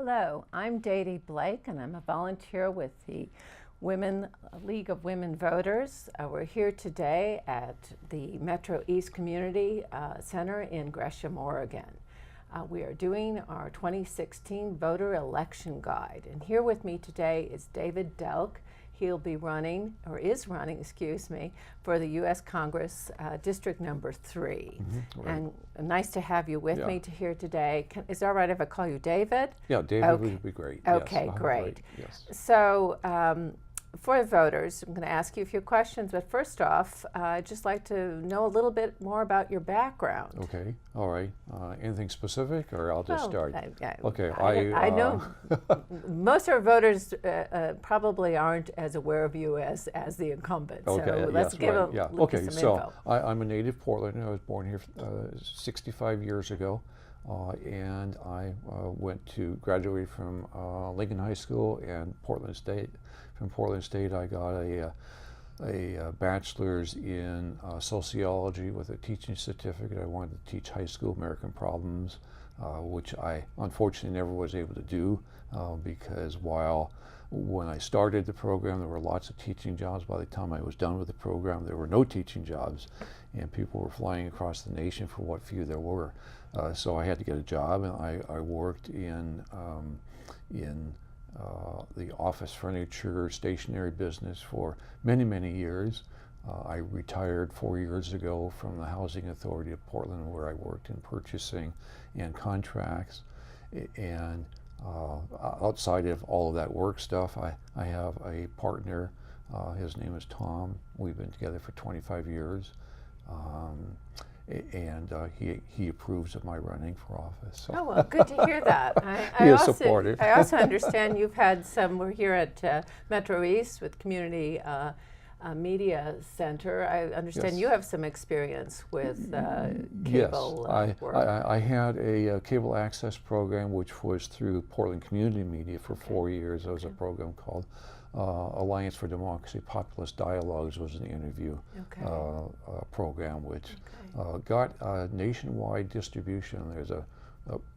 Hello, I'm Dee Blake, and I'm a volunteer with the League of Women Voters. We're here today at the MetroEast Community Center in Gresham, Oregon. We are doing our 2016 voter election guide, and here with me today is David Delk. He'll be running, or is running, excuse me, for the U.S. Congress District Number 3. Mm-hmm, right. And nice to have you with me here today. Is that all right if I call you David? Yeah, David would be great. Okay, yes, great. Yes. So for the voters, I'm going to ask you a few questions, but first off, I'd just like to know a little bit more about your background. Okay, all right. Anything specific, or I'll just start? Okay, I know most of our voters probably aren't as aware of you as the incumbent. Okay, so let's give Okay, some so info. I'm a native Portlander. I was born here 65 years ago, and I graduated from Lincoln High School and Portland State. From Portland State, I got a bachelor's in sociology with a teaching certificate. I wanted to teach high school American problems, which I unfortunately never was able to do because when I started the program, there were lots of teaching jobs. By the time I was done with the program, there were no teaching jobs, and people were flying across the nation for what few there were. So I had to get a job, and I worked in the office furniture stationery business for many, many years. I retired 4 years ago from the Housing Authority of Portland, where I worked in purchasing and contracts. And outside of all of that work stuff, I have a partner. His name is Tom. We've been together for 25 years. And he approves of my running for office. So. Oh, well, good to hear that. He is supportive. I also understand you've had we're here at MetroEast with Community Media Center. I understand you have some experience with cable work. I had a cable access program, which was through Portland Community Media for 4 years. There was a program called Alliance for Democracy Populist Dialogues was an interview program, which got nationwide distribution. There's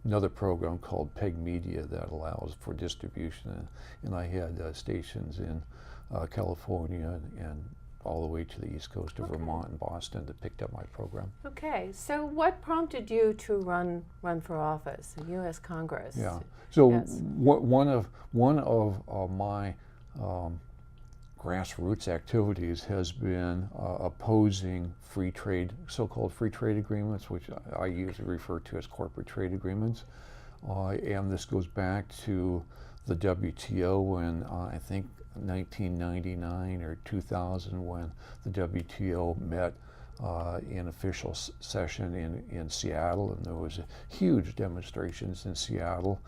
another program called PEG Media that allows for distribution, and I had stations in California and all the way to the east coast of Vermont and Boston that picked up my program. Okay, so what prompted you to run for office in U.S. Congress? Yeah, so one of my grassroots activities has been opposing free trade, so-called free trade agreements, which I usually refer to as corporate trade agreements. And this goes back to the WTO when I think 1999 or 2000, when the WTO met in official session in Seattle, and there was huge demonstrations in Seattle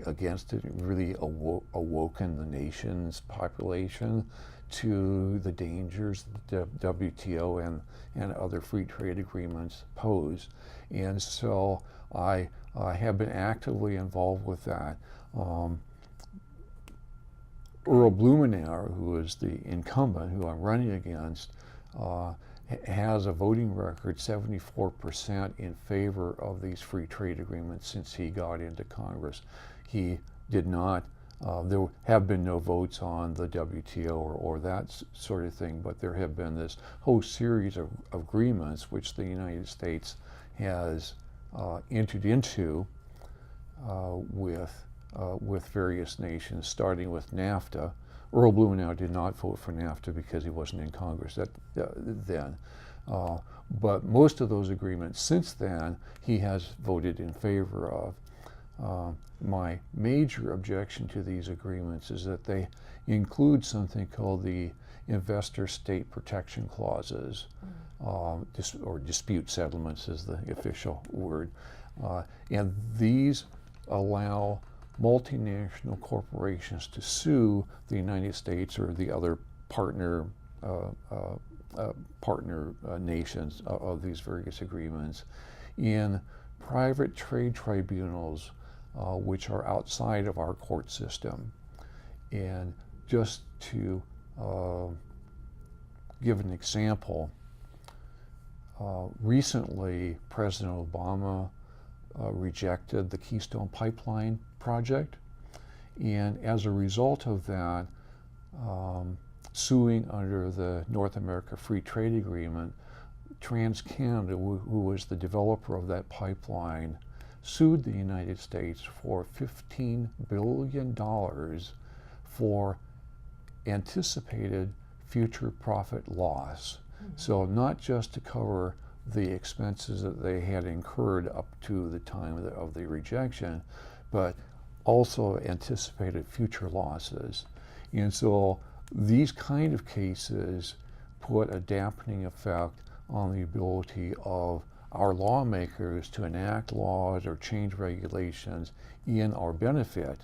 against it. It really awoken the nation's population to the dangers that the WTO and other free trade agreements pose. And so I have been actively involved with that. Earl Blumenauer, who is the incumbent who I'm running against, has a voting record 74% in favor of these free trade agreements since he got into Congress. He did not, there have been no votes on the WTO or that sort of thing, but there have been this whole series of agreements which the United States has entered into with various nations, starting with NAFTA. Earl Blumenauer did not vote for NAFTA because he wasn't in Congress then. But most of those agreements since then, he has voted in favor of. My major objection to these agreements is that they include something called the investor state protection clauses, or dispute settlements is the official word. And these allow multinational corporations to sue the United States or the other partner nations of these various agreements in private trade tribunals which are outside of our court system. And just to give an example, recently President Obama rejected the Keystone Pipeline project. And as a result of that, suing under the North America Free Trade Agreement, TransCanada, who was the developer of that pipeline, sued the United States for $15 billion for anticipated future profit loss. Mm-hmm. So not just to cover the expenses that they had incurred up to the time of the rejection, but also anticipated future losses. And so these kind of cases put a dampening effect on the ability of our lawmakers to enact laws or change regulations in our benefit,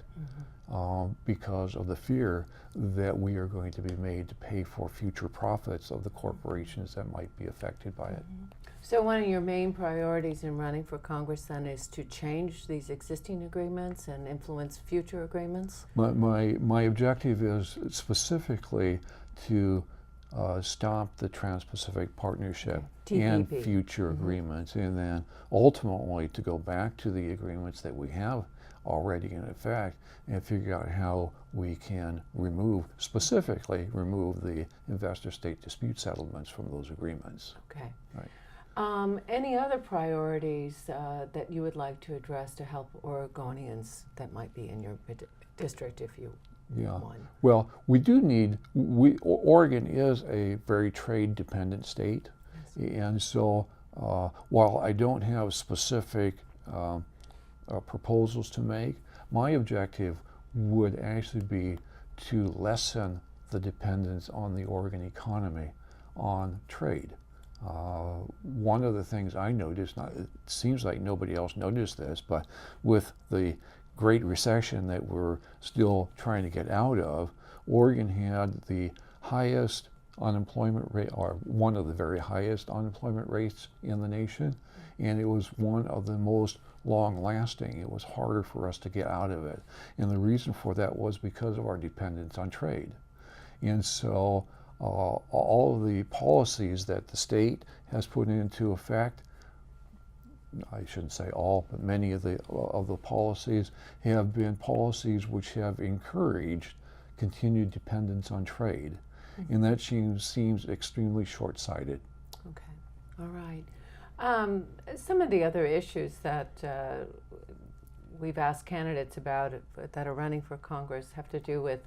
because of the fear that we are going to be made to pay for future profits of the corporations that might be affected by it. So one of your main priorities in running for Congress then is to change these existing agreements and influence future agreements? My objective is specifically to stop the TransPacific Partnership and future agreements, and then ultimately to go back to the agreements that we have already in effect and figure out how we can specifically remove the investor-state dispute settlements from those agreements. Okay. Right. Any other priorities that you would like to address to help Oregonians that might be in your district if you want? Well, we do need, Oregon is a very trade-dependent state, yes. And so while I don't have specific proposals to make, my objective would actually be to lessen the dependence on the Oregon economy on trade. One of the things I noticed, it seems like nobody else noticed this, but with the Great Recession that we're still trying to get out of, Oregon had the highest unemployment rate, or one of the very highest unemployment rates in the nation, and it was one of the most long-lasting. It was harder for us to get out of it, and the reason for that was because of our dependence on trade. And so all of the policies that the state has put into effect, I shouldn't say all, but many of the policies have been policies which have encouraged continued dependence on trade, and that seems extremely short-sighted. Okay, all right. Some of the other issues that we've asked candidates about that are running for Congress have to do with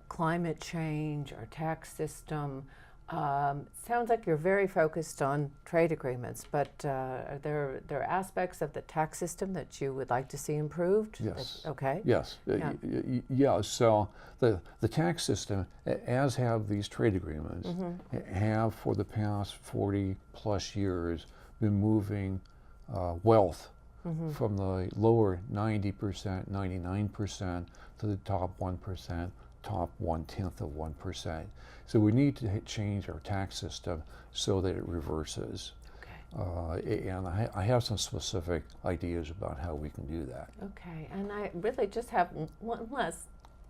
climate change, our tax system. Sounds like you're very focused on trade agreements, but are there aspects of the tax system that you would like to see improved? Yes. Okay. Yes. Yeah. So the tax system, as have these trade agreements, have for the past 40 plus years been moving wealth from the lower 90%, 99% to the top 1%, top 1/10 of 1%. So we need to change our tax system so that it reverses. Okay. And I have some specific ideas about how we can do that. Okay, and I really just have one last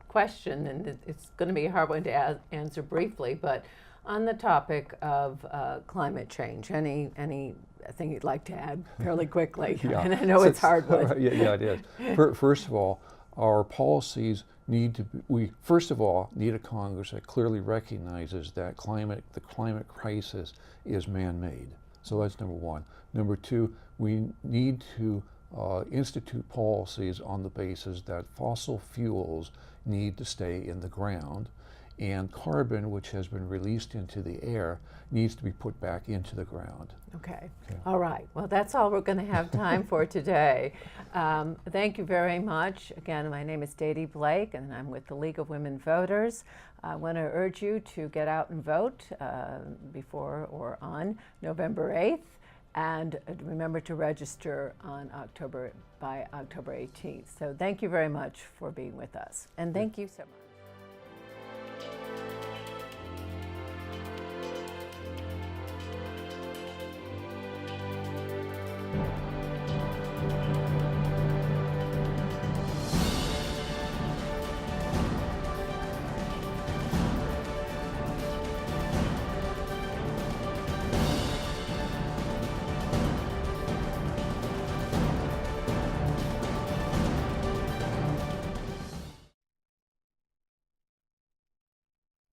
question, and it's going to be a hard one to answer briefly, but on the topic of climate change, anything you'd like to add fairly quickly? Yeah. And I know it's hard one. Yeah, it is. First of all, our policies we first of all need a Congress that clearly recognizes that the climate crisis is man-made. So that's number one. Number two, we need to institute policies on the basis that fossil fuels need to stay in the ground, and carbon, which has been released into the air, needs to be put back into the ground. Okay. All right. Well, that's all we're going to have time for today. Thank you very much. Again, my name is Dede Blake, and I'm with the League of Women Voters. I want to urge you to get out and vote before or on November 8th. And remember to register by October 18th. So thank you very much for being with us. And thank you so much.